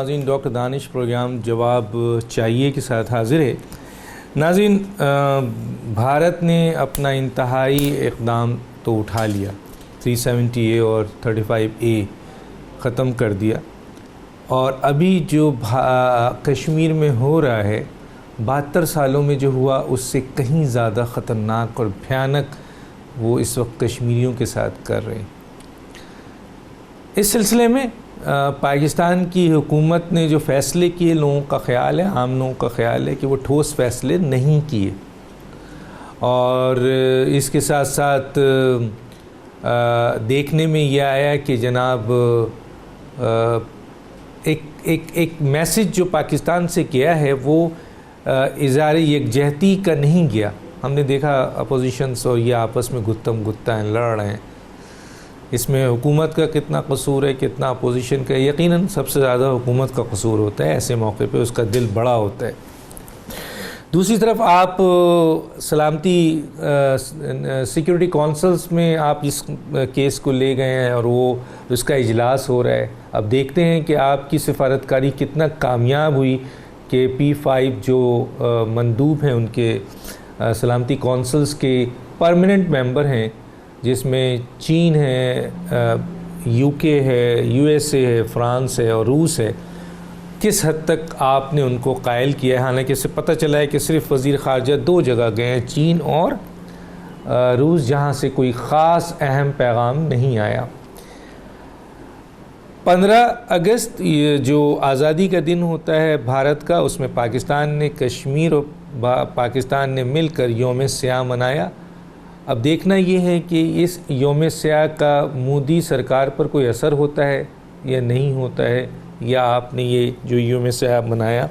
ناظرین، ڈاکٹر دانش پروگرام جواب چاہیے کے ساتھ حاضر ہے۔ ناظرین، بھارت نے اپنا انتہائی اقدام تو اٹھا لیا، 370A اور 35A ختم کر دیا، اور ابھی جو کشمیر میں ہو رہا ہے 72 سالوں میں جو ہوا اس سے کہیں زیادہ خطرناک اور بھیانک وہ اس وقت کشمیریوں کے ساتھ کر رہے ہیں۔ اس سلسلے میں پاکستان کی حکومت نے جو فیصلے کیے، لوگوں کا خیال ہے، عام لوگوں کا خیال ہے کہ وہ ٹھوس فیصلے نہیں کیے، اور اس کے ساتھ ساتھ دیکھنے میں یہ آیا کہ جناب ایک میسج جو پاکستان سے کیا ہے وہ اظہار یکجہتی کا نہیں گیا۔ ہم نے دیکھا اپوزیشنز اور یہ آپس میں گتم گتا ہیں، لڑ رہے ہیں۔ اس میں حکومت کا کتنا قصور ہے، کتنا اپوزیشن کا؟ یقیناً سب سے زیادہ حکومت کا قصور ہوتا ہے، ایسے موقع پہ اس کا دل بڑا ہوتا ہے۔ دوسری طرف آپ سلامتی سیکیورٹی کونسلز میں آپ اس کیس کو لے گئے ہیں اور وہ اس کا اجلاس ہو رہا ہے۔ اب دیکھتے ہیں کہ آپ کی سفارتکاری کتنا کامیاب ہوئی کہ P5 جو مندوب ہیں ان کے سلامتی کونسلز کے پرماننٹ ممبر ہیں، جس میں چین ہے، UK ہے، USA ہے، فرانس ہے اور روس ہے، کس حد تک آپ نے ان کو قائل کیا ہے؟ حالانکہ اس سے پتہ چلا ہے کہ صرف وزیر خارجہ 2 جگہ گئے ہیں، چین اور روس، جہاں سے کوئی خاص اہم پیغام نہیں آیا۔ 15 اگست جو آزادی کا دن ہوتا ہے بھارت کا، اس میں پاکستان نے، کشمیر اور پاکستان نے مل کر یوم سیاہ منایا۔ اب دیکھنا یہ ہے کہ اس یوم سیاہ کا مودی سرکار پر کوئی اثر ہوتا ہے یا نہیں ہوتا ہے، یا آپ نے یہ جو یوم سیاہ منایا،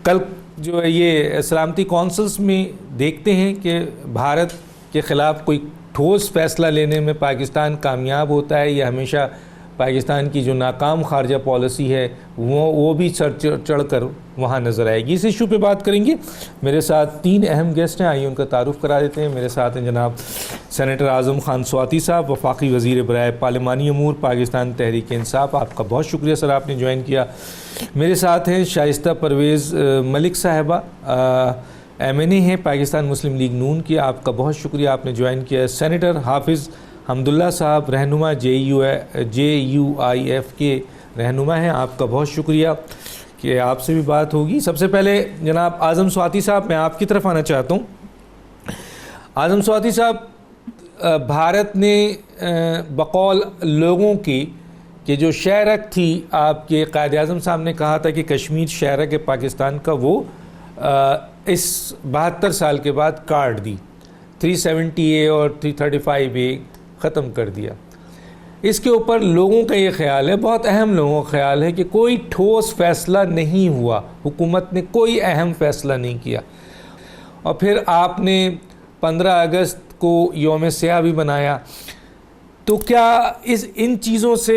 کل جو ہے یہ سلامتی کونسلز میں دیکھتے ہیں کہ بھارت کے خلاف کوئی ٹھوس فیصلہ لینے میں پاکستان کامیاب ہوتا ہے، یا ہمیشہ پاکستان کی جو ناکام خارجہ پالیسی ہے وہ بھی چڑھ کر وہاں نظر آئے گی۔ اس ایشو پہ بات کریں گے۔ میرے ساتھ 3 اہم گیسٹ ہیں، آئیے ان کا تعارف کرا دیتے ہیں۔ میرے ساتھ ہیں جناب سینیٹر اعظم خان سواتی صاحب، وفاقی وزیر برائے پارلیمانی امور، پاکستان تحریک انصاف۔ آپ کا بہت شکریہ سر، آپ نے جوائن کیا۔ میرے ساتھ ہیں شائستہ پرویز ملک صاحبہ، MNA ہیں پاکستان مسلم لیگ نون کی۔ آپ کا بہت شکریہ، آپ نے جوائن کیا۔ سینیٹر حافظ حمداللہ صاحب، رہنما JUIF کے رہنما ہیں، آپ کا بہت شکریہ کہ آپ سے بھی بات ہوگی۔ سب سے پہلے جناب اعظم سواتی صاحب، میں آپ کی طرف آنا چاہتا ہوں۔ اعظم سواتی صاحب، بھارت نے بقول لوگوں کی کہ جو شہرک تھی، آپ کے قائد اعظم صاحب نے کہا تھا کہ کشمیر شہرک ہے پاکستان کا، وہ اس 72 سال کے بعد کاٹ دی، 370A اور 335A ختم کر دیا۔ اس کے اوپر لوگوں کا یہ خیال ہے، بہت اہم لوگوں کا خیال ہے کہ کوئی ٹھوس فیصلہ نہیں ہوا، حکومت نے کوئی اہم فیصلہ نہیں کیا، اور پھر آپ نے 15 اگست کو یوم سیاہ بھی بنایا۔ تو کیا ان چیزوں سے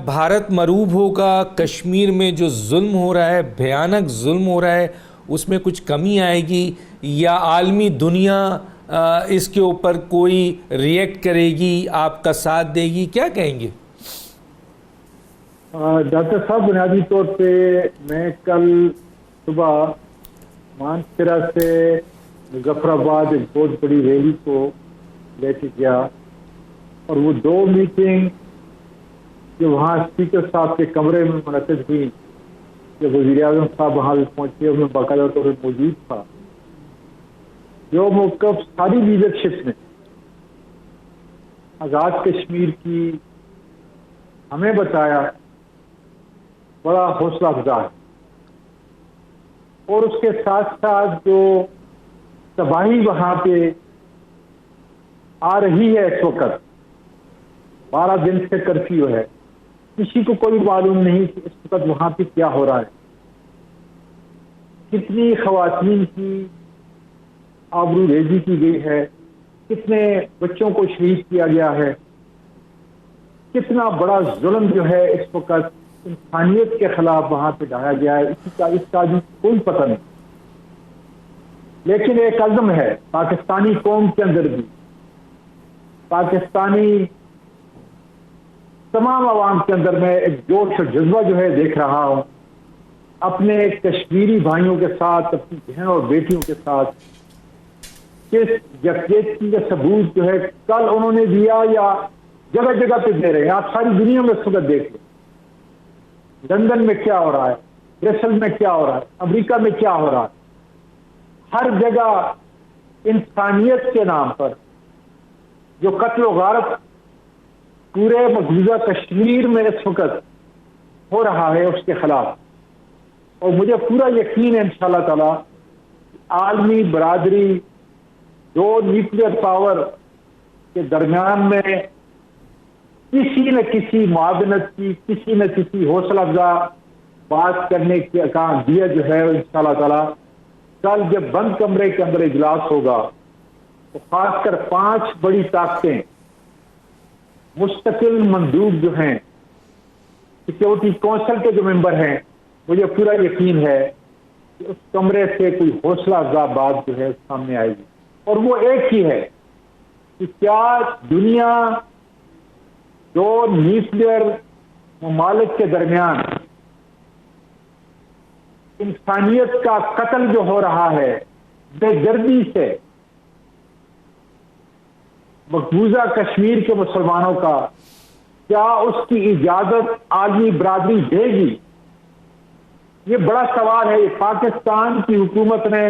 بھارت مرعوب ہوگا؟ کشمیر میں جو ظلم ہو رہا ہے، بھیانک ظلم ہو رہا ہے، اس میں کچھ کمی آئے گی، یا عالمی دنیا اس کے اوپر کوئی ریئیکٹ کرے گی، آپ کا ساتھ دے گی؟ کیا کہیں گے؟ ڈاکٹر صاحب، بنیادی طور پہ میں کل صبح مانسرا سے مظفر آباد ایک بہت بڑی ریلی کو لے کے گیا، اور وہ 2 میٹنگ جو وہاں اسپیکر صاحب کے کمرے میں منعقد ہوئی، جب وزیر اعظم صاحب وہاں بھی پہنچے اور میں باقاعدہ طور پر موجود تھا، جو موقف ساری لیڈرشپ نے آزاد کشمیر کی ہمیں بتایا، بڑا حوصلہ افزا ہے۔ اور اس کے ساتھ ساتھ جو تباہی وہاں پہ آ رہی ہے اس وقت، 12 دن سے کرفیو ہے، کسی کو کوئی معلوم نہیں کہ اس وقت وہاں پہ کیا ہو رہا ہے، کتنی خواتین کی آبرو ریزی کی گئی ہے، کتنے بچوں کو شہید کیا گیا ہے، کتنا بڑا ظلم جو ہے اس وقت انسانیت کے خلاف وہاں پہ ڈھایا گیا ہے، اس کا بھی کوئی پتہ نہیں۔ لیکن ایک عزم ہے پاکستانی قوم کے اندر بھی، پاکستانی تمام عوام کے اندر میں ایک جوش اور جذبہ جو ہے دیکھ رہا ہوں، اپنے کشمیری بھائیوں کے ساتھ، اپنی بہنوں اور بیٹیوں کے ساتھ کس یکجہتی کا ثبوت جو ہے کل انہوں نے دیا یا جگہ جگہ پہ دے رہے ہیں. آپ ساری دنیا میں اس وقت دیکھ لیں، لندن میں کیا ہو رہا ہے، برسل میں کیا ہو رہا ہے، امریکہ میں کیا ہو رہا ہے. ہر جگہ انسانیت کے نام پر جو قتل و غارت پورے مقبوضہ کشمیر میں اس وقت ہو رہا ہے اس کے خلاف. اور مجھے پورا یقین ہے انشاءاللہ تعالی عالمی برادری دو نیوکلیئر پاور کے درمیان میں کسی نہ کسی معاونت کی، کسی نہ کسی حوصلہ افزا بات کرنے کا کام دیا جو ہے انشاءاللہ تعالی کل جب بند کمرے کے اندر اجلاس ہوگا تو خاص کر 5 بڑی طاقتیں مستقل مندوب جو ہیں، سیکورٹی کونسل کے جو ممبر ہیں، مجھے پورا یقین ہے کہ اس کمرے سے کوئی حوصلہ افزا بات جو ہے سامنے آئے گی. اور وہ ایک ہی ہے کہ کیا دنیا دو نیوکلیئر ممالک کے درمیان انسانیت کا قتل جو ہو رہا ہے بے دردی سے مقبوضہ کشمیر کے مسلمانوں کا، کیا اس کی اجازت عالمی برادری دے گی؟ یہ بڑا سوال ہے. پاکستان کی حکومت نے،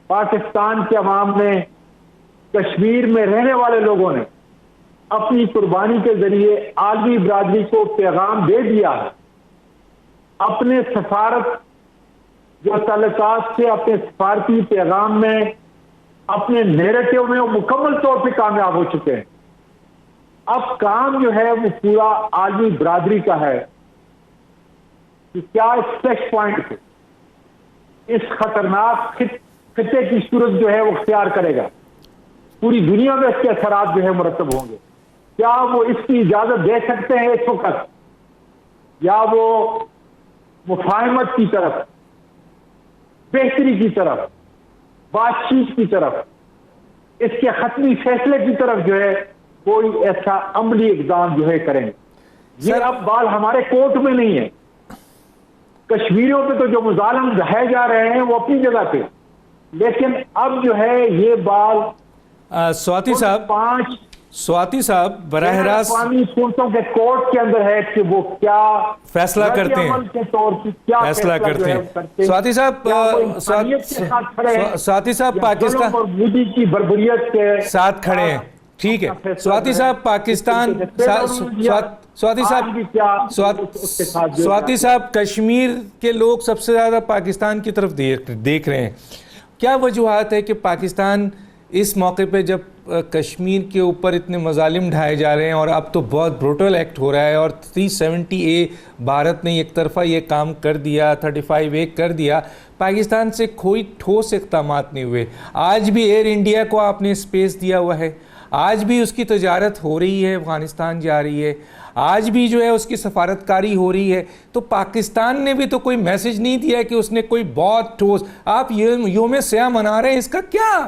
پاکستان کے عوام نے، کشمیر میں رہنے والے لوگوں نے اپنی قربانی کے ذریعے عالمی برادری کو پیغام دے دیا ہے. اپنے سفارت جو تعلقات سے اپنے سفارتی پیغام میں، اپنے نیریٹو میں وہ مکمل طور پہ کامیاب ہو چکے ہیں. اب کام جو ہے وہ پورا عالمی برادری کا ہے کہ کیا اس فلیش پوائنٹ پہ اس خطرناک خطے کی صورت جو ہے وہ اختیار کرے گا. پوری دنیا میں اس کے اثرات جو ہے مرتب ہوں گے. کیا وہ اس کی اجازت دے سکتے ہیں اس وقت، یا وہ مفاہمت کی طرف، بہتری کی طرف، بات چیت کی طرف، اس کے حتمی فیصلے کی طرف جو ہے کوئی ایسا عملی اقدام جو ہے کریں گے؟ یہ اب بال ہمارے کورٹ میں نہیں ہے. کشمیریوں پہ تو جو مظالم ڈھائے جا رہے ہیں وہ اپنی جگہ پہ، لیکن اب جو ہے یہ بال سواتی صاحب براہ راست اقوامی صورتوں کے کورٹ کے اندر ہے کہ وہ کیا فیصلہ کرتے ہیں، فیصلہ کرتے ہیں. سواتی صاحب پاکستان اور مودی کی بربریت کے ساتھ کھڑے ہیں. ٹھیک ہے سواتی صاحب، پاکستان سواتی صاحب کشمیر کے لوگ سب سے زیادہ پاکستان کی طرف دیکھ رہے ہیں. کیا وجوہات ہے کہ پاکستان اس موقع پہ جب کشمیر کے اوپر اتنے مظالم ڈھائے جا رہے ہیں اور اب تو بہت بروٹل ایکٹ ہو رہا ہے اور 370A بھارت نے ایک طرفہ یہ کام کر دیا، 35A کر دیا، پاکستان سے کوئی ٹھوس اقدامات نہیں ہوئے؟ آج بھی ایئر انڈیا کو آپ نے اسپیس دیا ہوا ہے، آج بھی اس کی تجارت ہو رہی ہے، افغانستان جا رہی ہے، آج بھی جو ہے اس کی سفارتکاری ہو رہی ہے. تو پاکستان نے بھی تو کوئی میسج نہیں دیا کہ اس نے کوئی بہت ٹھوس. آپ یوم سیاہ منا رہے ہیں، اس کا کیا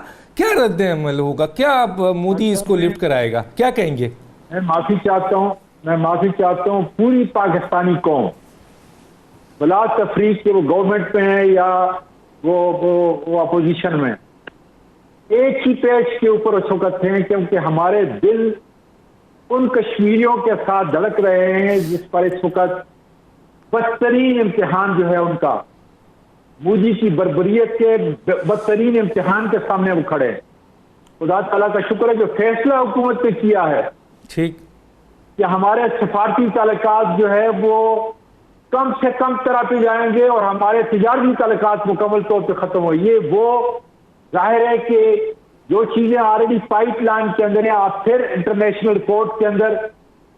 رد عمل ہوگا؟ کیا اب مودی اس کو لفٹ کرائے گا؟ کیا کہیں گے؟ میں معافی چاہتا ہوں پوری پاکستانی قوم، بلا تفریق کہ وہ گورنمنٹ میں ہے یا وہ اپوزیشن میں، ایک ہی پیج کے اوپر اس وقت ہیں، کیونکہ ہمارے دل ان کشمیریوں کے ساتھ دھڑک رہے ہیں جس پر اس وقت بدترین امتحان جو ہے ان کا، مودی کی بربریت کے بدترین امتحان کے سامنے وہ کھڑے ہیں. خدا تعالیٰ کا شکر ہے جو فیصلہ حکومت نے کیا ہے ٹھیک کہ ہمارے سفارتی تعلقات جو ہے وہ کم سے کم طرح پہ جائیں گے اور ہمارے تجارتی تعلقات مکمل طور پہ ختم ہو. یہ وہ ظاہر ہے کہ جو چیزیں آلریڈی پائپ لائن کے اندر ہیں، آپ پھر انٹرنیشنل کورٹ کے اندر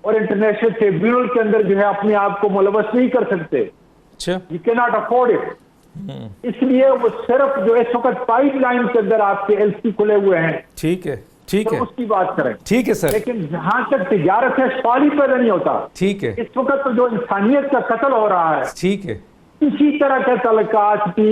اور انٹرنیشنل ٹریبیونل کے اندر جو ہے اپنے آپ کو ملوث نہیں کر سکتے. یو کی ناٹ افورڈ اٹ. اس لیے وہ صرف جو اس وقت پائپ لائن کے اندر آپ کے ایل سی کھلے ہوئے ہیں، ٹھیک ہے اس کی بات کریں. ٹھیک ہے سر. لیکن جہاں تک تجارت ہے سوال ہی پیدا نہیں ہوتا. ٹھیک ہے. اس وقت جو انسانیت کا قتل ہو رہا ہے، ٹھیک ہے، اسی طرح کے تعلقات کی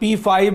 P5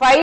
5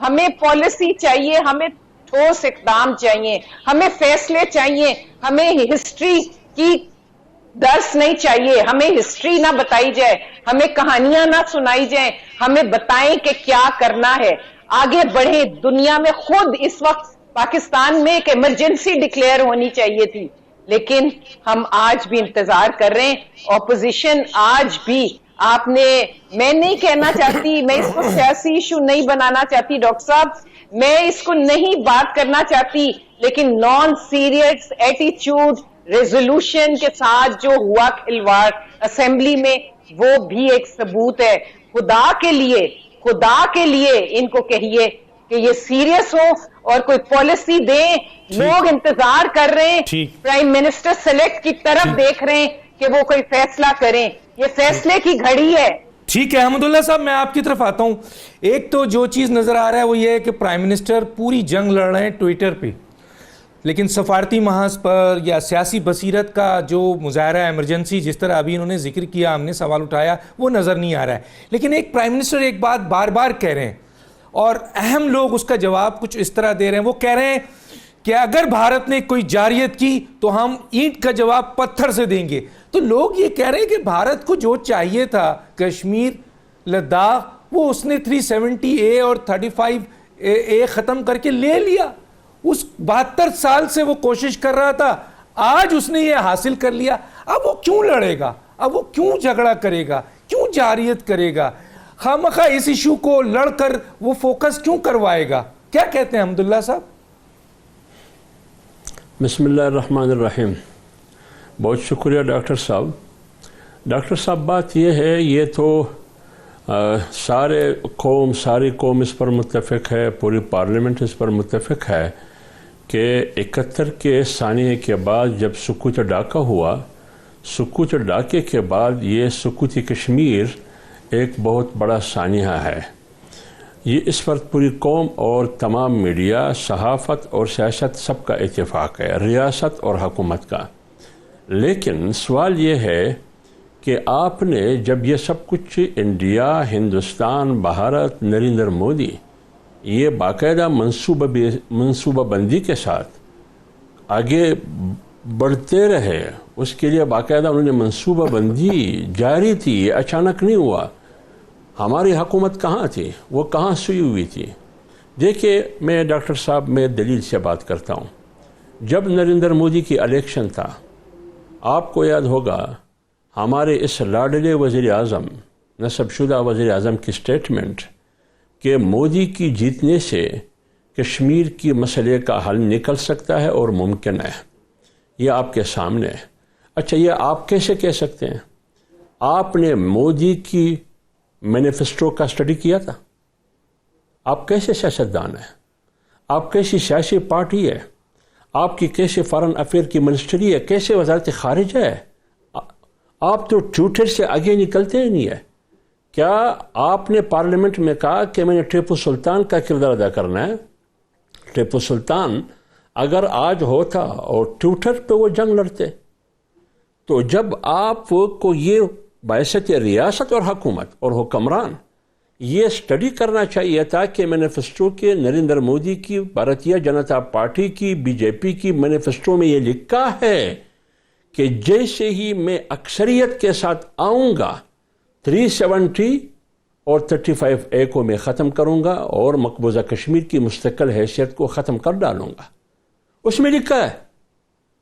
ہمیں پالیسی چاہیے, ہمیں ٹھوس اقدام چاہیے, ہمیں فیصلے چاہیے, ہمیں ہسٹری کی درس نہیں چاہیے, ہمیں ہسٹری نہ بتائی جائے, ہمیں کہانیاں نہ سنائی جائیں, ہمیں بتائیں کہ کیا کرنا ہے, آگے بڑھیں. دنیا میں خود اس وقت پاکستان میں ایک ایمرجنسی ڈکلیئر ہونی چاہیے تھی, لیکن ہم آج بھی انتظار کر رہے ہیں. اپوزیشن آج بھی میں نہیں کہنا چاہتی, میں اس کو سیاسی ایشو نہیں بنانا چاہتی ڈاکٹر صاحب, میں اس کو نہیں بات کرنا چاہتی, لیکن نان سیریس ایٹیچیوڈ ریزولوشن کے ساتھ جو ہوا کھلواڑ اسمبلی میں, وہ بھی ایک ثبوت ہے. خدا کے لیے ان کو کہیے کہ یہ سیریس ہو اور کوئی پالیسی دیں. لوگ انتظار کر رہے ہیں, پرائم منسٹر سلیکٹ کی طرف دیکھ رہے ہیں کہ وہ کوئی فیصلہ کریں. یہ فیصلے کی گھڑی ہے. ٹھیک ہے احمد اللہ صاحب, میں آپ کی طرف آتا ہوں. ایک تو جو چیز نظر آ رہا ہے وہ یہ ہے کہ پرائم منسٹر پوری جنگ لڑ رہے ہیں ٹویٹر پہ, لیکن سفارتی محاذ پر یا سیاسی بصیرت کا جو مظاہرہ ایمرجنسی جس طرح ابھی انہوں نے ذکر کیا, ہم نے سوال اٹھایا, وہ نظر نہیں آ رہا ہے. لیکن ایک پرائم منسٹر ایک بات بار بار کہہ رہے ہیں اور اہم لوگ اس کا جواب کچھ اس طرح دے رہے ہیں. وہ کہہ رہے ہیں کہ اگر بھارت نے کوئی جارحیت کی تو ہم اینٹ کا جواب پتھر سے دیں گے. تو لوگ یہ کہہ رہے ہیں کہ بھارت کو جو چاہیے تھا کشمیر لداخ, وہ اس نے 370A اور 35A ختم کر کے لے لیا. اس 72 سال سے وہ کوشش کر رہا تھا, آج اس نے یہ حاصل کر لیا. اب وہ کیوں لڑے گا, اب وہ کیوں جھگڑا کرے گا, کیوں جارحیت کرے گا, خامخواہ اس ایشو کو لڑ کر وہ فوکس کیوں کروائے گا؟ کیا کہتے ہیں حمداللہ صاحب؟ بسم اللہ الرحمن الرحیم. بہت شکریہ ڈاکٹر صاحب. ڈاکٹر صاحب بات یہ ہے, یہ تو ساری قوم اس پر متفق ہے, پوری پارلیمنٹ اس پر متفق ہے کہ 71 کے ثانیے کے بعد جب سکوت ڈاکہ ہوا, سکوت ڈاکے کے بعد یہ سکوتی کشمیر ایک بہت بڑا سانحہ ہے. یہ اس پر پوری قوم اور تمام میڈیا, صحافت اور سیاست سب کا اتفاق ہے, ریاست اور حکومت کا. لیکن سوال یہ ہے کہ آپ نے جب یہ سب کچھ انڈیا, ہندوستان, بھارت, نریندر مودی یہ باقاعدہ منصوبہ بندی کے ساتھ آگے بڑھتے رہے, اس کے لیے باقاعدہ انہوں نے منصوبہ بندی جاری تھی, یہ اچانک نہیں ہوا. ہماری حکومت کہاں تھی, وہ کہاں سوئی ہوئی تھی؟ دیکھیے میں ڈاکٹر صاحب میں دلیل سے بات کرتا ہوں. جب نریندر مودی کی الیکشن تھا, آپ کو یاد ہوگا ہمارے اس لاڈلے وزیر اعظم, نصب شدہ وزیر اعظم کی سٹیٹمنٹ کہ مودی کی جیتنے سے کشمیر کی مسئلے کا حل نکل سکتا ہے اور ممکن ہے. یہ آپ کے سامنے ہے. اچھا یہ آپ کیسے کہہ سکتے ہیں؟ آپ نے مودی کی مینیفیسٹو کا اسٹڈی کیا تھا؟ آپ کیسے سیاستدان ہیں؟ آپ کیسی سیاسی پارٹی ہے؟ آپ کی کیسے فارن افیئر کی منسٹری ہے؟ کیسے وزارت خارجہ ہے؟ آپ تو ٹویٹر سے آگے نکلتے ہی نہیں ہے. کیا آپ نے پارلیمنٹ میں کہا کہ میں نے ٹیپو سلطان کا کردار ادا کرنا ہے؟ ٹیپو سلطان اگر آج ہوتا اور ٹویٹر پہ وہ جنگ لڑتے, تو جب آپ کو یہ بحیثیت ریاست اور حکومت اور حکمران یہ اسٹڈی کرنا چاہیے تھا کہ مینیفیسٹو کے نریندر مودی کی بھارتیہ جنتا پارٹی کی بی جے پی کی مینیفیسٹو میں یہ لکھا ہے کہ جیسے ہی میں اکثریت کے ساتھ آؤں گا 370 اور 35A کو میں ختم کروں گا اور مقبوضہ کشمیر کی مستقل حیثیت کو ختم کر ڈالوں گا. اس میں لکھا ہے.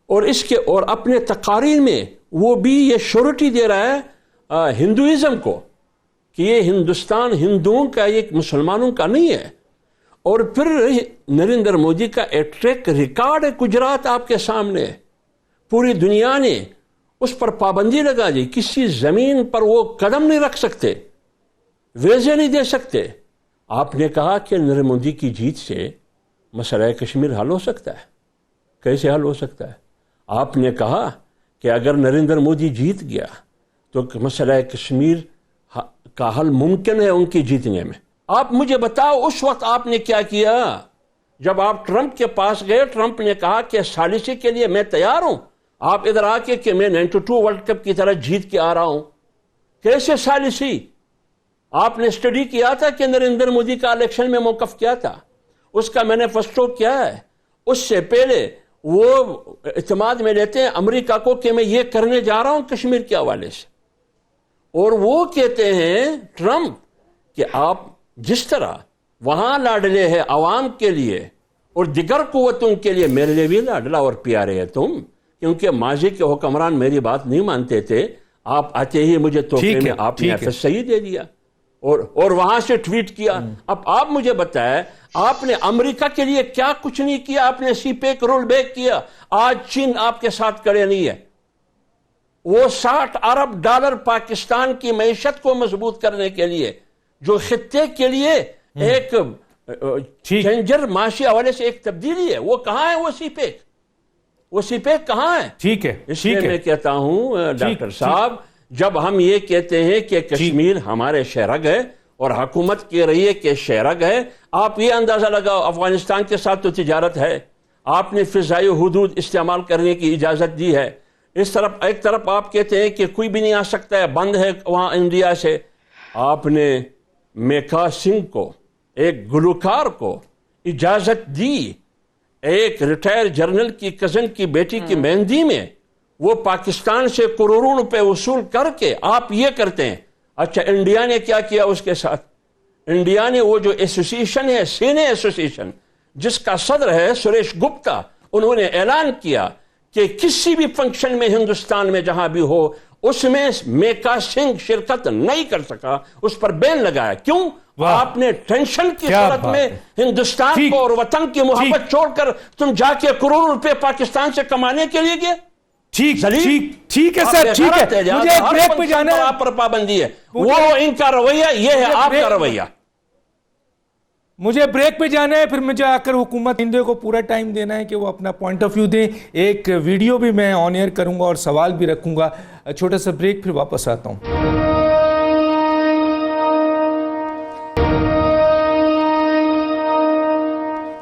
اور اس کے اور اپنے تقاریر میں وہ بھی یہ شورٹی دے رہا ہے ہندوازم کو کہ یہ ہندوستان ہندوؤں کا, ایک مسلمانوں کا نہیں ہے. اور پھر نریندر مودی کا ایک ٹریک ریکارڈ ہے گجرات آپ کے سامنے. پوری دنیا نے اس پر پابندی لگا دی, کسی زمین پر وہ قدم نہیں رکھ سکتے, ویزے نہیں دے سکتے. آپ نے کہا کہ نریندر مودی کی جیت سے مسئلہ کشمیر حل ہو سکتا ہے. کیسے حل ہو سکتا ہے؟ آپ نے کہا کہ اگر نریندر مودی جیت گیا تو مسئلہ کشمیر کا حل ممکن ہے ان کی جیتنے میں. آپ مجھے بتاؤ اس وقت آپ نے کیا کیا؟ جب آپ ٹرمپ کے پاس گئے, ٹرمپ نے کہا کہ ثالثی کے لیے میں تیار ہوں. آپ ادھر آ کے کہ میں 92 ورلڈ کپ کی طرح جیت کے آ رہا ہوں. کیسے ثالثی؟ آپ نے اسٹڈی کیا تھا کہ نریندر مودی کا الیکشن میں موقف کیا تھا؟ اس کا مینیفیسٹو کیا ہے؟ اس سے پہلے وہ اعتماد میں لیتے ہیں امریکہ کو کہ میں یہ کرنے جا رہا ہوں کشمیر کے حوالے سے، اور وہ کہتے ہیں ٹرمپ کہ آپ جس طرح وہاں لاڈلے ہیں عوام کے لیے اور دیگر قوتوں کے لیے، میرے لیے بھی لاڈلا اور پیارے ہے تم، کیونکہ ماضی کے حکمران میری بات نہیں مانتے تھے، آپ آتے ہی مجھے تحفے میں آپ نے FSI دے دیا اور وہاں سے ٹویٹ کیا۔ اب آپ مجھے بتائیں آپ نے امریکہ کے لیے کیا کچھ نہیں کیا؟ آپ نے سی پیک رول بیک کیا، آج چین آپ کے ساتھ کھڑے نہیں ہے۔ وہ $60 ارب پاکستان کی معیشت کو مضبوط کرنے کے لیے، جو خطے کے لیے ایک چینجر معاشی حوالے سے ایک تبدیلی ہے، وہ کہاں ہے؟ وہ سی پیک کہاں ہے؟ ٹھیک ہے، اس لیے میں کہتا ہوں ڈاکٹر صاحب، جب ہم یہ کہتے ہیں کہ کشمیر ہمارے شہرگ ہے اور حکومت کہہ رہی ہے کہ شہرگ ہے، آپ یہ اندازہ لگاؤ افغانستان کے ساتھ تو تجارت ہے، آپ نے فضائی حدود استعمال کرنے کی اجازت دی ہے، ایک طرف آپ کہتے ہیں کہ کوئی بھی نہیں آ سکتا ہے، بند ہے وہاں انڈیا سے۔ آپ نے میکا سنگھ کو، ایک گلوکار کو اجازت دی، ایک ریٹائر جرنل کی کزن کی بیٹی کی مہندی میں وہ پاکستان سے کروڑوں روپے وصول کر کے آپ یہ کرتے ہیں۔ اچھا انڈیا نے کیا کیا اس کے ساتھ؟ انڈیا نے وہ جو ایسوسیشن ہے، سینے ایسوسیشن، جس کا صدر ہے سریش گپتا، انہوں نے اعلان کیا کہ کسی بھی فنکشن میں ہندوستان میں جہاں بھی ہو اس میں میکا سنگھ شرکت نہیں کر سکا، اس پر بین لگایا۔ کیوں؟ آپ نے ٹینشن کی صورت میں ہندوستان کو اور وطن کی محبت چھوڑ کر تم جا کے کروڑ روپے پاکستان سے کمانے کے لیے گئے۔ ٹھیک ہے سر، ٹھیک ہے، مجھے ایک بریک پہ جانا ہے۔ آپ پر پابندی ہے، وہ ان کا رویہ، یہ ہے آپ کا رویہ۔ مجھے بریک پہ جانا ہے، پھر مجھے آ کر حکومت ہند کو پورا ٹائم دینا ہے کہ وہ اپنا پوائنٹ آف ویو دیں۔ ایک ویڈیو بھی میں آن ایئر کروں گا اور سوال بھی رکھوں گا۔ چھوٹا سا بریک، پھر واپس آتا ہوں۔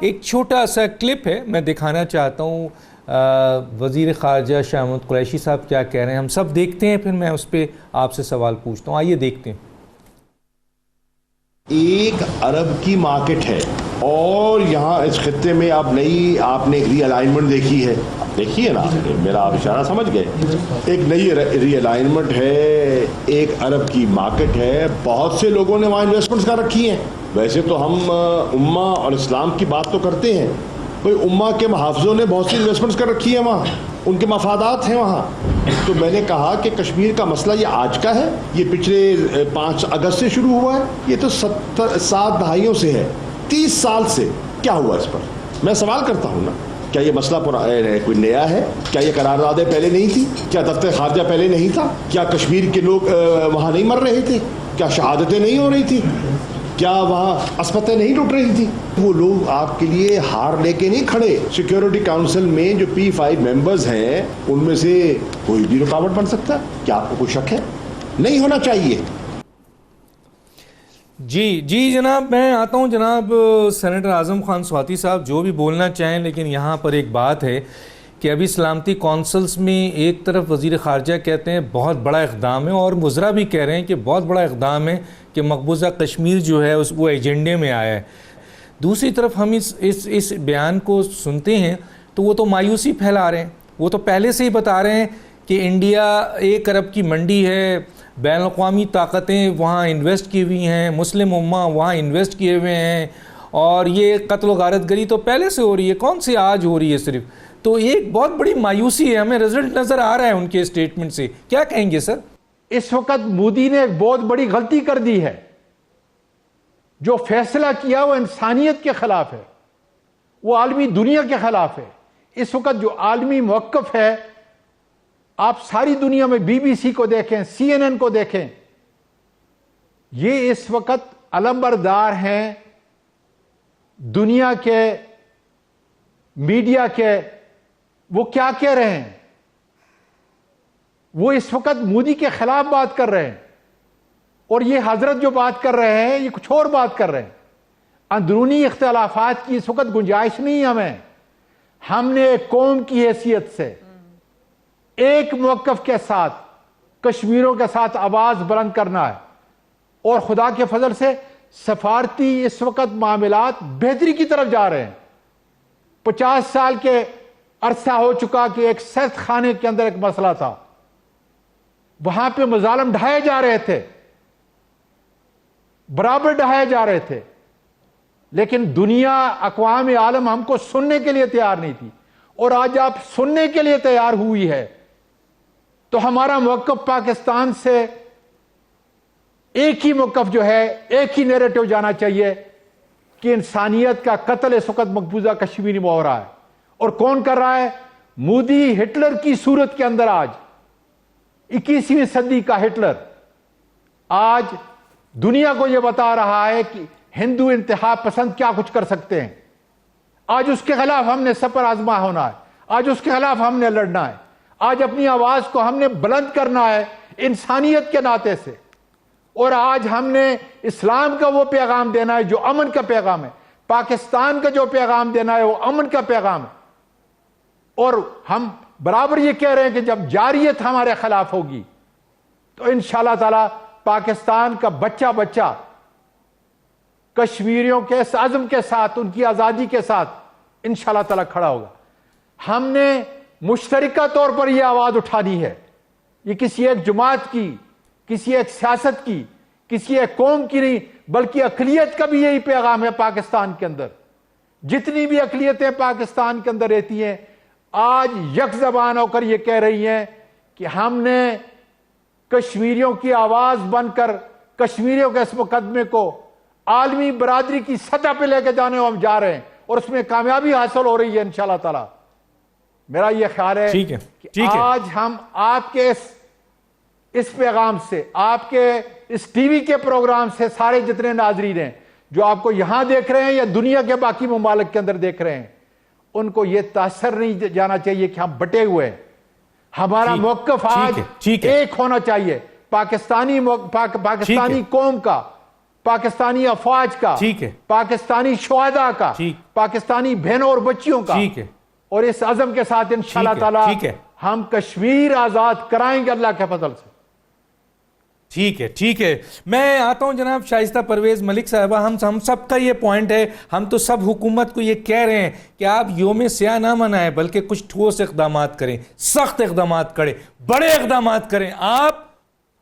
ایک چھوٹا سا کلپ ہے، میں دکھانا چاہتا ہوں وزیر خارجہ شاہ محمود قریشی صاحب کیا کہہ رہے ہیں، ہم سب دیکھتے ہیں، پھر میں اس پہ آپ سے سوال پوچھتا ہوں۔ آئیے دیکھتے ہیں۔ 1 ارب کی مارکیٹ ہے اور یہاں اس خطے میں آپ نے ری الائنمنٹ دیکھی ہے نا، میرا آپ اشارہ سمجھ گئے، ایک نئی ری الائنمنٹ ہے، 1 ارب کی مارکیٹ ہے، بہت سے لوگوں نے وہاں انویسٹمنٹس کر رکھی ہیں۔ ویسے تو ہم امہ اور اسلام کی بات تو کرتے ہیں، بھئی امہ کے محافظوں نے بہت سی انویسٹمنٹس کر رکھی ہیں وہاں، ان کے مفادات ہیں وہاں۔ تو میں نے کہا کہ کشمیر کا مسئلہ یہ آج کا ہے، یہ پچھلے 5 اگست سے شروع ہوا ہے، یہ تو 7 دہائیوں سے ہے، 30 سال سے کیا ہوا اس پر؟ میں سوال کرتا ہوں نا، کیا یہ مسئلہ کوئی نیا ہے؟ کیا یہ قراردادیں پہلے نہیں تھی؟ کیا دفتر خارجہ پہلے نہیں تھا؟ کیا کشمیر کے لوگ وہاں نہیں مر رہے تھے؟ کیا شہادتیں نہیں ہو رہی تھی؟ کیا وہاں اسپتالیں نہیں ٹوٹ رہی تھی؟ وہ لوگ آپ کے لیے ہار لے کے نہیں کھڑے۔ سیکیورٹی کاؤنسل میں جو P5 ممبرز ہیں ان میں سے کوئی بھی رکاوٹ بن سکتا ہے؟ کیا آپ کو کوئی شک ہے؟ نہیں ہونا چاہیے۔ جی جناب، میں آتا ہوں جناب سینیٹر اعظم خان سواتی صاحب، جو بھی بولنا چاہیں، لیکن یہاں پر ایک بات ہے کہ ابھی سلامتی کونسلز میں ایک طرف وزیر خارجہ کہتے ہیں بہت بڑا اقدام ہے، اور وزراء بھی کہہ رہے ہیں کہ بہت بڑا اقدام ہے کہ مقبوضہ کشمیر جو ہے وہ ایجنڈے میں آیا ہے۔ دوسری طرف ہم اس بیان کو سنتے ہیں تو وہ تو مایوسی پھیلا رہے ہیں، وہ تو پہلے سے ہی بتا رہے ہیں کہ انڈیا 1 ارب کی منڈی ہے، بین الاقوامی طاقتیں وہاں انویسٹ کی ہوئی ہیں، مسلم امہ وہاں انویسٹ کیے ہوئے ہیں، اور یہ قتل و غارت گری تو پہلے سے ہو رہی ہے، کون سی آج ہو رہی ہے صرف۔ تو ایک بہت بڑی مایوسی ہے، ہمیں رزلٹ نظر آ رہا ہے ان کے اسٹیٹمنٹ سے، کیا کہیں گے سر؟ اس وقت مودی نے ایک بہت بڑی غلطی کر دی ہے، جو فیصلہ کیا وہ انسانیت کے خلاف ہے، وہ عالمی دنیا کے خلاف ہے۔ اس وقت جو عالمی موقف ہے، آپ ساری دنیا میں BBC کو دیکھیں، CNN کو دیکھیں، یہ اس وقت علمبردار ہیں دنیا کے میڈیا کے۔ وہ کیا کہہ رہے ہیں؟ وہ اس وقت مودی کے خلاف بات کر رہے ہیں، اور یہ حضرت جو بات کر رہے ہیں یہ کچھ اور بات کر رہے ہیں۔ اندرونی اختلافات کی اس وقت گنجائش نہیں ہے۔ ہم نے ایک قوم کی حیثیت سے ایک موقف کے ساتھ کشمیروں کے ساتھ آواز بلند کرنا ہے، اور خدا کے فضل سے سفارتی اس وقت معاملات بہتری کی طرف جا رہے ہیں. 50 سال کے عرصہ ہو چکا کہ ایک سخت خانے کے اندر ایک مسئلہ تھا, وہاں پہ مظالم ڈھائے جا رہے تھے, برابر ڈھائے جا رہے تھے, لیکن دنیا, اقوام عالم ہم کو سننے کے لیے تیار نہیں تھی. اور آج آپ سننے کے لیے تیار ہوئی ہے تو ہمارا موقف پاکستان سے ایک ہی موقف جو ہے, ایک ہی نیریٹو جانا چاہیے کہ انسانیت کا قتل اس وقت مقبوضہ کشمیر میں ہو رہا ہے. اور کون کر رہا ہے؟ مودی ہٹلر کی صورت کے اندر آج 21ویں صدی کا ہٹلر آج دنیا کو یہ بتا رہا ہے کہ ہندو انتہا پسند کیا کچھ کر سکتے ہیں. آج اس کے خلاف ہم نے سفر آزما ہونا ہے, آج اس کے خلاف ہم نے لڑنا ہے, آج اپنی آواز کو ہم نے بلند کرنا ہے انسانیت کے ناطے سے. اور آج ہم نے اسلام کا وہ پیغام دینا ہے جو امن کا پیغام ہے, پاکستان کا جو پیغام دینا ہے وہ امن کا پیغام ہے. اور ہم برابر یہ کہہ رہے ہیں کہ جب جاریت ہمارے خلاف ہوگی تو انشاءاللہ تعالی پاکستان کا بچہ بچہ کشمیریوں کے اس عزم کے ساتھ, ان کی آزادی کے ساتھ انشاءاللہ تعالی کھڑا ہوگا. ہم نے مشترکہ طور پر یہ آواز اٹھانی ہے. یہ کسی ایک جماعت کی, کسی ایک سیاست کی, کسی ایک قوم کی نہیں, بلکہ اقلیت کا بھی یہی پیغام ہے پاکستان کے اندر. جتنی بھی اقلیتیں پاکستان کے اندر رہتی ہیں آج یک زبان ہو کر یہ کہہ رہی ہیں کہ ہم نے کشمیریوں کی آواز بن کر کشمیریوں کے اس مقدمے کو عالمی برادری کی سطح پہ لے کے جانے ہم جا رہے ہیں, اور اس میں کامیابی حاصل ہو رہی ہے انشاءاللہ تعالی. میرا یہ خیال ہے کہ آج ہم آپ کے اس پیغام سے, آپ کے اس ٹی وی کے پروگرام سے, سارے جتنے ناظرین ہیں جو آپ کو یہاں دیکھ رہے ہیں یا دنیا کے باقی ممالک کے اندر دیکھ رہے ہیں, ان کو یہ تاثر نہیں جانا چاہیے کہ ہم بٹے ہوئے ہیں. ہمارا موقف آج ایک ہونا چاہیے, پاکستانی قوم کا, پاکستانی افواج کا, پاکستانی شہداء کا, پاکستانی بہنوں اور بچیوں کا. اور اس عزم کے ساتھ انشاءاللہ تعالی ہم کشمیر آزاد کرائیں گے اللہ کے فضل سے. ٹھیک ہے. میں آتا ہوں جناب شائستہ پرویز ملک صاحبہ. ہم سب کا یہ پوائنٹ ہے, ہم تو سب حکومت کو یہ کہہ رہے ہیں کہ آپ یوم سیاہ نہ منائیں بلکہ کچھ ٹھوس اقدامات کریں, سخت اقدامات کریں, بڑے اقدامات کریں. آپ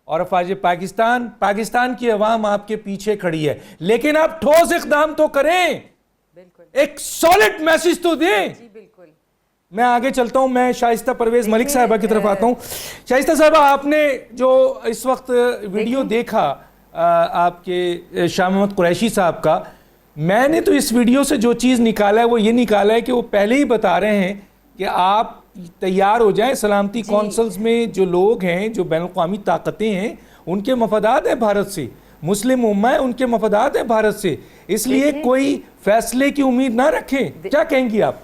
اور افواج پاکستان کی عوام آپ کے پیچھے کھڑی ہے, لیکن آپ ٹھوس اقدام تو کریں, ایک سالڈ میسج تو دیں. میں آگے چلتا ہوں, میں شائستہ پرویز ملک صاحبہ کی طرف آتا ہوں. شائستہ صاحبہ, آپ نے جو اس وقت ویڈیو دیکھا آپ کے شاہ محمد قریشی صاحب کا, میں نے تو اس ویڈیو سے جو چیز نکالا ہے وہ یہ نکالا ہے کہ وہ پہلے ہی بتا رہے ہیں کہ آپ تیار ہو جائیں, سلامتی کونسلز میں جو لوگ ہیں, جو بین الاقوامی طاقتیں ہیں, ان کے مفادات ہیں بھارت سے, مسلم امہ ہے, ان کے مفادات ہیں بھارت سے, اس لیے کوئی فیصلے کی امید نہ رکھیں. کیا کہیں گی آپ؟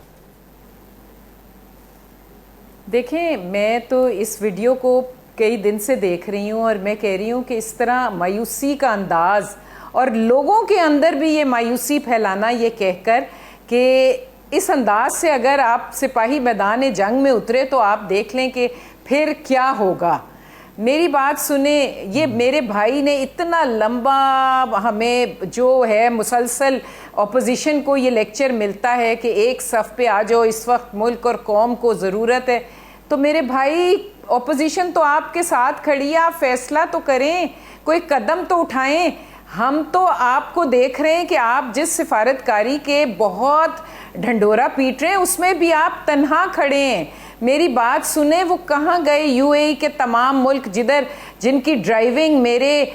دیکھیں, میں تو اس ویڈیو کو کئی دن سے دیکھ رہی ہوں اور میں کہہ رہی ہوں کہ اس طرح مایوسی کا انداز اور لوگوں کے اندر بھی یہ مایوسی پھیلانا, یہ کہہ کر کہ اس انداز سے اگر آپ سپاہی میدان جنگ میں اترے تو آپ دیکھ لیں کہ پھر کیا ہوگا. میری بات سنیں, یہ میرے بھائی نے اتنا لمبا ہمیں جو ہے مسلسل اپوزیشن کو یہ لیکچر ملتا ہے کہ ایک صف پہ آ جاؤ, اس وقت ملک اور قوم کو ضرورت ہے. تو میرے بھائی, اپوزیشن تو آپ کے ساتھ کھڑی ہے, آپ فیصلہ تو کریں, کوئی قدم تو اٹھائیں. ہم تو آپ کو دیکھ رہے ہیں کہ آپ جس سفارتکاری کے بہت ڈھنڈورا پیٹ رہے ہیں اس میں بھی آپ تنہا کھڑے ہیں. میری بات سنیں, وہ کہاں گئے یو اے ای کے تمام ملک جن کی ڈرائیونگ میرے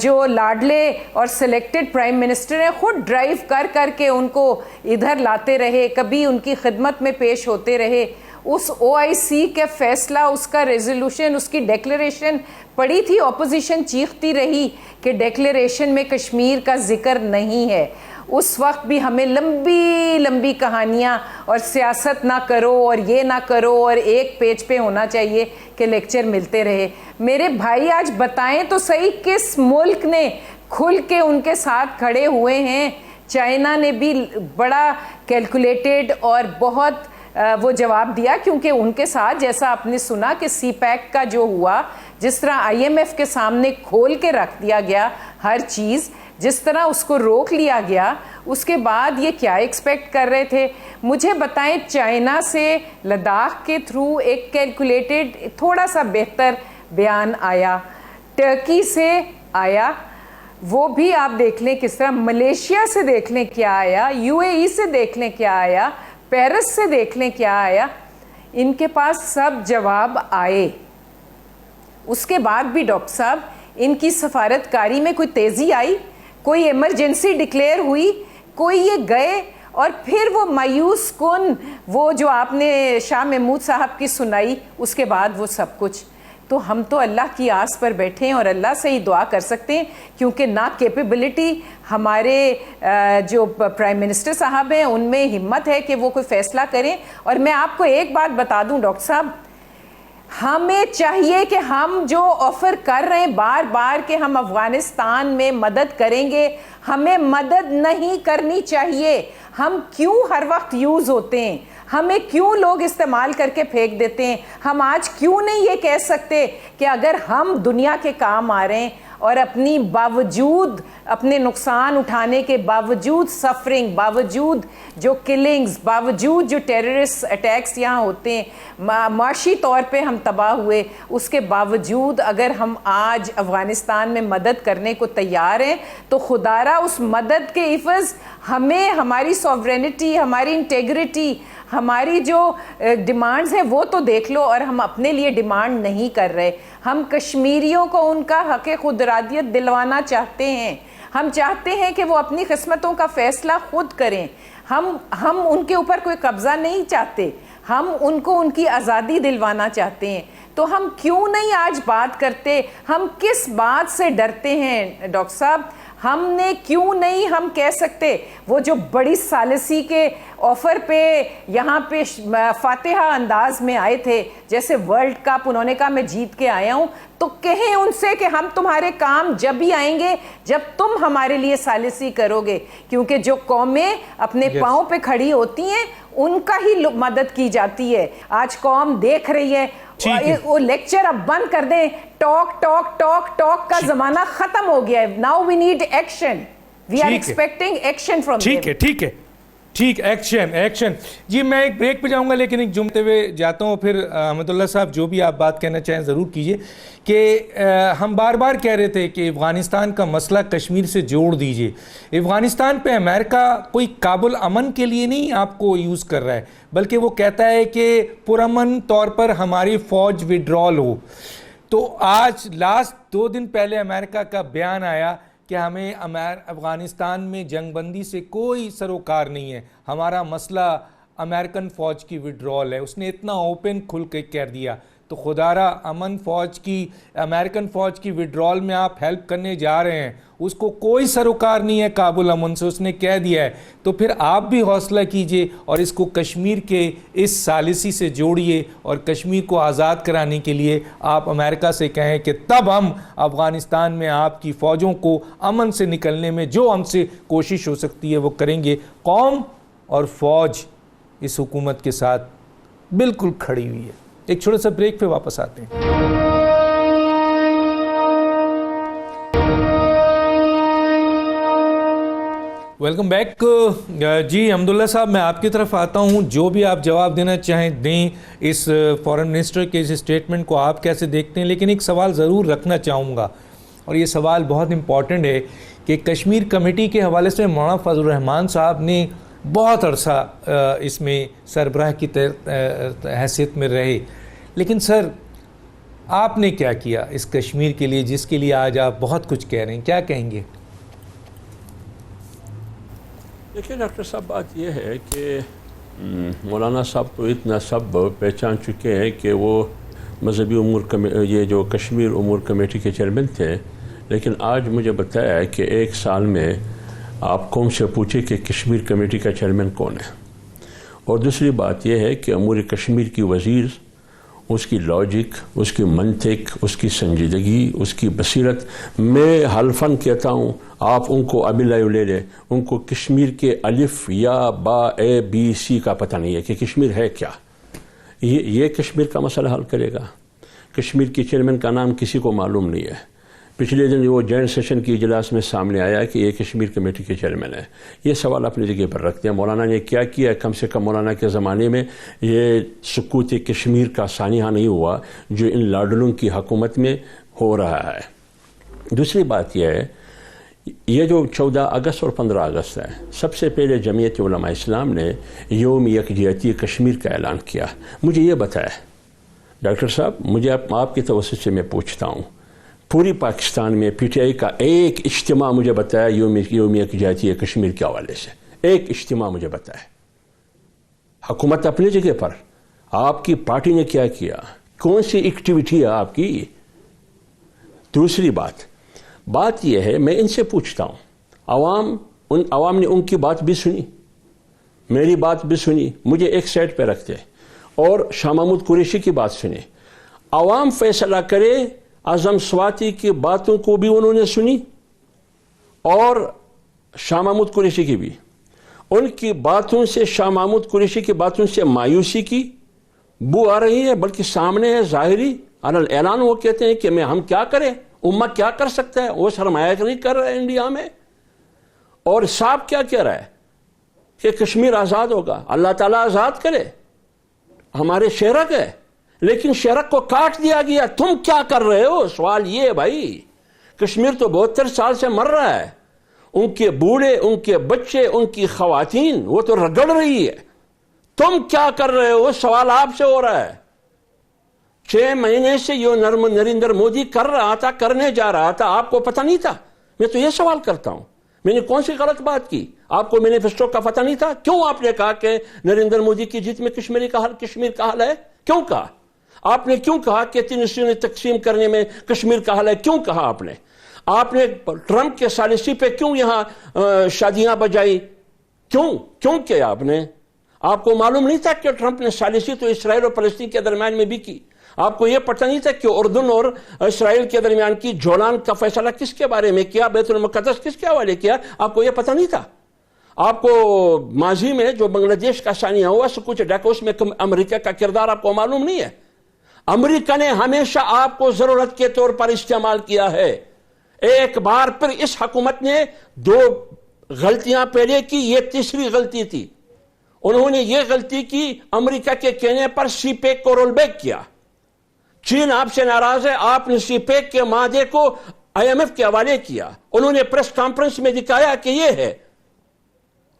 جو لاڈلے اور سلیکٹڈ پرائم منسٹر ہیں خود ڈرائیو کر کے ان کو ادھر لاتے رہے, کبھی ان کی خدمت میں پیش ہوتے رہے. اس او آئی سی کا فیصلہ, اس کا ریزولوشن, اس کی ڈیکلیریشن پڑی تھی, اپوزیشن چیختی رہی کہ ڈیکلیریشن میں کشمیر کا ذکر نہیں ہے. اس وقت بھی ہمیں لمبی لمبی کہانیاں اور سیاست نہ کرو اور یہ نہ کرو اور ایک پیج پہ ہونا چاہیے کہ لیکچر ملتے رہے. میرے بھائی آج بتائیں تو صحیح, کس ملک نے کھل کے ان کے ساتھ کھڑے ہوئے ہیں؟ چائنا نے بھی بڑا کیلکولیٹڈ اور بہت وہ جواب دیا, کیونکہ ان کے ساتھ جیسا آپ نے سنا کہ سی پیک کا جو ہوا جس طرح IMF کے سامنے کھول کے رکھ دیا گیا ہر چیز, جس طرح اس کو روک لیا گیا, اس کے بعد یہ کیا ایکسپیکٹ کر رہے تھے؟ مجھے بتائیں, چائنا سے لداخ کے تھرو ایک کیلکولیٹڈ تھوڑا سا بہتر بیان آیا, ٹرکی سے آیا, وہ بھی آپ دیکھ لیں کس طرح, ملیشیا سے دیکھ لیں کیا آیا, UAE سے دیکھ لیں کیا آیا, پیرس سے دیکھ لیں کیا آیا, ان کے پاس سب جواب آئے. اس کے بعد بھی ڈاکٹر صاحب ان کی سفارت کاری میں کوئی تیزی آئی, کوئی ایمرجنسی ڈکلیئر ہوئی, کوئی یہ گئے اور پھر وہ مایوس کن وہ جو آپ نے شاہ محمود صاحب کی سنائی, اس کے بعد وہ سب کچھ. تو ہم تو اللہ کی آس پر بیٹھے ہیں اور اللہ سے ہی دعا کر سکتے ہیں, کیونکہ نہ کیپیبلٹی ہمارے جو پرائم منسٹر صاحب ہیں ان میں ہمت ہے کہ وہ کوئی فیصلہ کریں. اور میں آپ کو ایک بات بتا دوں ڈاکٹر صاحب, ہمیں چاہیے کہ ہم جو آفر کر رہے ہیں بار بار کہ ہم افغانستان میں مدد کریں گے, ہمیں مدد نہیں کرنی چاہیے. ہم کیوں ہر وقت یوز ہوتے ہیں, ہمیں کیوں لوگ استعمال کر کے پھینک دیتے ہیں؟ ہم آج کیوں نہیں یہ کہہ سکتے کہ اگر ہم دنیا کے کام آ رہے ہیں اور اپنی باوجود اپنے نقصان اٹھانے کے باوجود, سفرنگ باوجود جو کلنگز, باوجود جو ٹیررسٹ اٹیکس یہاں ہوتے ہیں, معاشی طور پہ ہم تباہ ہوئے, اس کے باوجود اگر ہم آج افغانستان میں مدد کرنے کو تیار ہیں تو خدا را اس مدد کے عوض ہمیں ہماری سوورینٹی, ہماری انٹیگریٹی, ہماری جو ڈیمانڈز ہیں وہ تو دیکھ لو. اور ہم اپنے لیے ڈیمانڈ نہیں کر رہے, ہم کشمیریوں کو ان کا حق خود ارادیت دلوانا چاہتے ہیں. ہم چاہتے ہیں کہ وہ اپنی قسمتوں کا فیصلہ خود کریں. ہم ان کے اوپر کوئی قبضہ نہیں چاہتے, ہم ان کو ان کی آزادی دلوانا چاہتے ہیں. تو ہم کیوں نہیں آج بات کرتے؟ ہم کس بات سے ڈرتے ہیں ڈاکٹر صاحب؟ ہم نے کیوں نہیں ہم کہہ سکتے وہ جو بڑی ثالثی کے آفر پہ یہاں پہ فاتحہ انداز میں آئے تھے, جیسے ورلڈ کپ, انہوں نے کہا میں جیت کے آیا ہوں, تو کہیں ان سے کہ ہم تمہارے کام جب ہی آئیں گے جب تم ہمارے لیے ثالثی کرو گے. کیونکہ جو قومیں اپنے پاؤں پہ کھڑی ہوتی ہیں ان کا ہی مدد کی جاتی ہے. آج قوم دیکھ رہی ہے, وہ لیکچر اب بند کر دیں, ٹاک ٹاک ٹاک ٹاک کا زمانہ ختم ہو گیا ہے. Now we need action, we are expecting action from them. ٹھیک ہے, ایکشن. جی میں ایک بریک پہ جاؤں گا, لیکن ایک جملے ہوئے جاتا ہوں, پھر احمد اللہ صاحب جو بھی آپ بات کہنا چاہیں ضرور کیجئے. کہ ہم بار بار کہہ رہے تھے کہ افغانستان کا مسئلہ کشمیر سے جوڑ دیجئے. افغانستان پہ امریکہ کوئی قابل امن کے لیے نہیں آپ کو یوز کر رہا ہے, بلکہ وہ کہتا ہے کہ پرامن طور پر ہماری فوج وڈرال ہو. تو آج لاسٹ 2 دن پہلے امریکہ کا بیان آیا کہ ہمیں افغانستان میں جنگ بندی سے کوئی سروکار نہیں ہے, ہمارا مسئلہ امریکن فوج کی وڈرال ہے. اس نے اتنا اوپن کھل کے کہہ دیا. تو خدا را امریکن فوج کی وڈرال میں آپ ہیلپ کرنے جا رہے ہیں, اس کو کوئی سروکار نہیں ہے کابل امن سے, اس نے کہہ دیا ہے. تو پھر آپ بھی حوصلہ کیجئے اور اس کو کشمیر کے اس ثالثی سے جوڑیے, اور کشمیر کو آزاد کرانے کے لیے آپ امریکہ سے کہیں کہ تب ہم افغانستان میں آپ کی فوجوں کو امن سے نکلنے میں جو ہم سے کوشش ہو سکتی ہے وہ کریں گے. قوم اور فوج اس حکومت کے ساتھ بالکل کھڑی ہوئی ہے. ایک چھوٹا سا بریک پہ واپس آتے ہیں. Welcome back. جی حمداللہ صاحب, میں آپ کی طرف آتا ہوں. جو بھی آپ جواب دینا چاہیں دیں اس فارن منسٹر کے اس اسٹیٹمنٹ کو, آپ کیسے دیکھتے ہیں. لیکن ایک سوال ضرور رکھنا چاہوں گا, اور یہ سوال بہت امپورٹنٹ ہے کہ کشمیر کمیٹی کے حوالے سے مولانا فضل الرحمان صاحب نے بہت عرصہ اس میں سربراہ کی حیثیت میں رہے. لیکن سر آپ نے کیا کیا اس کشمیر کے لیے, جس کے لیے آج آپ بہت کچھ کہہ رہے ہیں؟ کیا کہیں گے؟ دیکھیں ڈاکٹر صاحب, بات یہ ہے کہ مولانا صاحب تو اتنا سب پہچان چکے ہیں کہ وہ مذہبی امور یہ جو کشمیر امور کمیٹی کے چیئرمین تھے. لیکن آج مجھے بتایا کہ 1 سال میں آپ قوم سے پوچھیں کہ کشمیر کمیٹی کا چیئرمین کون ہے. اور دوسری بات یہ ہے کہ امور کشمیر کی وزیر, اس کی لاجک, اس کی منطق, اس کی سنجیدگی, اس کی بصیرت, میں حلفاً کہتا ہوں آپ ان کو ابھی لے لیں, ان کو کشمیر کے الف یا با اے بی سی کا پتہ نہیں ہے کہ کشمیر ہے کیا. یہ کشمیر کا مسئلہ حل کرے گا؟ کشمیر کے چیئرمین کا نام کسی کو معلوم نہیں ہے. پچھلے دن وہ جوائنٹ سیشن کی اجلاس میں سامنے آیا کہ یہ کشمیر کمیٹی کے چیئرمین ہے. یہ سوال اپنی جگہ پر رکھتے ہیں مولانا نے کیا کیا. کم سے کم مولانا کے زمانے میں یہ سکوت کشمیر کا سانحہ نہیں ہوا جو ان لاڈلوں کی حکومت میں ہو رہا ہے. دوسری بات یہ ہے، یہ جو 14 اگست اور 15 اگست ہے، سب سے پہلے جمعیت علماء اسلام نے یوم یکجہتی کشمیر کا اعلان کیا. مجھے یہ بتایا ڈاکٹر صاحب، مجھے آپ کی توسط سے میں پوچھتا ہوں، پوری پاکستان میں پی ٹی آئی کا ایک اجتماع مجھے بتایا یوم یکجہتی کشمیر کے حوالے سے، ایک اجتماع مجھے بتایا. حکومت اپنی جگہ پر، آپ کی پارٹی نے کیا کیا، کون سی ایکٹیویٹی ہے آپ کی. دوسری بات یہ ہے، میں ان سے پوچھتا ہوں، عوام نے ان کی بات بھی سنی، میری بات بھی سنی، مجھے ایک سائڈ پہ رکھتے اور شاہ محمود قریشی کی بات سنی. عوام فیصلہ کرے. اعظم سواتی کی باتوں کو بھی انہوں نے سنی اور شاہ محمود قریشی کی بھی. ان کی باتوں سے، شاہ محمود قریشی کی باتوں سے مایوسی کی بو آ رہی ہے، بلکہ سامنے ہے ظاہری اعلان. وہ کہتے ہیں کہ ہم کیا کریں، امت کیا کر سکتا ہے، وہ سرمایہ کاری کر رہا ہے انڈیا میں. اور صاحب کیا کہہ رہا ہے کہ کشمیر آزاد ہوگا، اللہ تعالیٰ آزاد کرے، ہمارے شہرک ہے، لیکن شہرک کو کاٹ دیا گیا. تم کیا کر رہے ہو؟ سوال یہ ہے بھائی، کشمیر تو 72 سال سے مر رہا ہے، ان کے بوڑھے، ان کے بچے، ان کی خواتین وہ تو رگڑ رہی ہے. تم کیا کر رہے ہو؟ سوال آپ سے ہو رہا ہے. 6 مہینے سے یہ نریندر مودی کر رہا تھا، کرنے جا رہا تھا، آپ کو پتہ نہیں تھا؟ میں تو یہ سوال کرتا ہوں، میں نے کون سی غلط بات کی؟ آپ کو مینیفیسٹو کا پتہ نہیں تھا؟ کیوں آپ نے کہا کہ نریندر مودی کی جیت میں کشمیر کا حل ہے؟ کیوں کہا آپ نے؟ کیوں کہا کہ 3 حصوں تقسیم کرنے میں کشمیر کا حل ہے؟ کیوں کہا آپ نے؟ آپ نے ٹرمپ کے ثالثی پہ کیوں یہاں شادیاں بجائی؟ کیوں کیا آپ نے؟ آپ کو معلوم نہیں تھا کہ ٹرمپ نے ثالثی تو اسرائیل اور فلسطین کے درمیان میں بھی کی؟ آپ کو یہ پتہ نہیں تھا کہ اردن اور اسرائیل کے درمیان کی جولان کا فیصلہ کس کے بارے میں کیا، بیت المقدس کس کے حوالے کیا؟ آپ کو یہ پتہ نہیں تھا؟ آپ کو ماضی میں جو بنگلہ دیش کا سانحہ ہوا سکوچ ڈاکوس میں امریکہ کا کردار آپ کو معلوم نہیں ہے؟ امریکہ نے ہمیشہ آپ کو ضرورت کے طور پر استعمال کیا ہے. ایک بار پھر اس حکومت نے 2 غلطیاں پہلے کی، یہ تیسری غلطی تھی. انہوں نے یہ غلطی کی، امریکہ کے کہنے پر سی پیک کو رول بیک کیا. چین آپ سے ناراض ہے، آپ نے سی پیک کے معاہدے کو IMF کے حوالے کیا. انہوں نے پریس کانفرنس میں دکھایا کہ یہ ہے،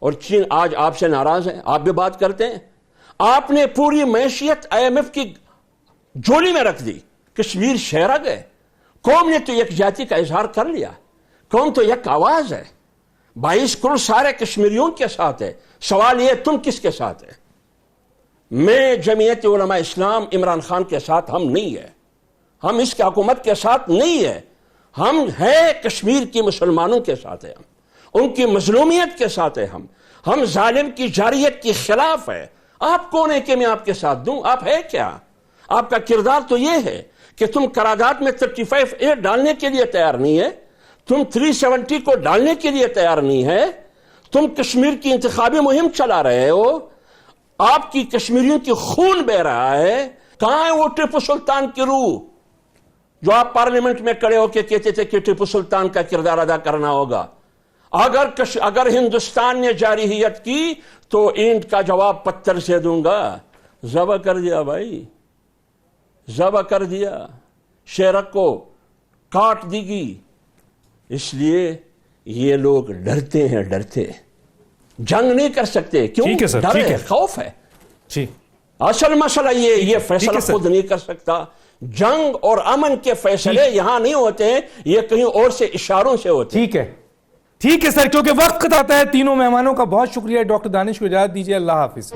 اور چین آج آپ سے ناراض ہے، آپ بھی بات کرتے ہیں. آپ نے پوری معیشت IMF کی جولی میں رکھ دی. کشمیر شہرک ہے، قوم نے تو یکجہتی کا اظہار کر لیا، قوم تو یک آواز ہے، 22 کروڑ سارے کشمیریوں کے ساتھ ہے. سوال یہ تم کس کے ساتھ ہے؟ میں جمعیت علماء اسلام عمران خان کے ساتھ ہم نہیں ہے، ہم اس کی حکومت کے ساتھ نہیں ہے، ہم ہیں کشمیر کی مسلمانوں کے ساتھ ہیں، ان کی مظلومیت کے ساتھ ہیں. ہم ظالم کی جاریت کے خلاف ہے. آپ کون ہے کہ میں آپ کے ساتھ دوں؟ آپ ہے کیا؟ آپ کا کردار تو یہ ہے کہ تم قرارداد میں 35A ڈالنے کے لیے تیار نہیں ہے، تم 370 کو ڈالنے کے لیے تیار نہیں ہے، تم کشمیر کی انتخابی مہم چلا رہے ہو، آپ کی کشمیریوں کی خون بہ رہا ہے. کہاں ہے وہ ٹیپو سلطان کی روح جو آپ پارلیمنٹ میں کھڑے ہو کے کہتے تھے کہ ٹیپو سلطان کا کردار ادا کرنا ہوگا؟ اگر ہندوستان نے جارحیت کی تو اینٹ کا جواب پتھر سے دوں گا. ذبح کر دیا بھائی، ذبح کر دیا، شہرک کو کاٹ دی گئی. اس لیے یہ لوگ ڈرتے ہیں، جنگ نہیں کر سکتے. کیوں؟ ڈر ہے، خوف ہے. اصل مسئلہ یہ فیصلہ خود نہیں کر سکتا. جنگ اور امن کے فیصلے یہاں نہیں ہوتے ہیں، یہ کہیں اور سے اشاروں سے ہوتے ہیں. ٹھیک ہے سر، کیونکہ وقت آتا ہے. تینوں مہمانوں کا بہت شکریہ. ڈاکٹر دانش کو اجازت دیجیے. اللہ حافظ.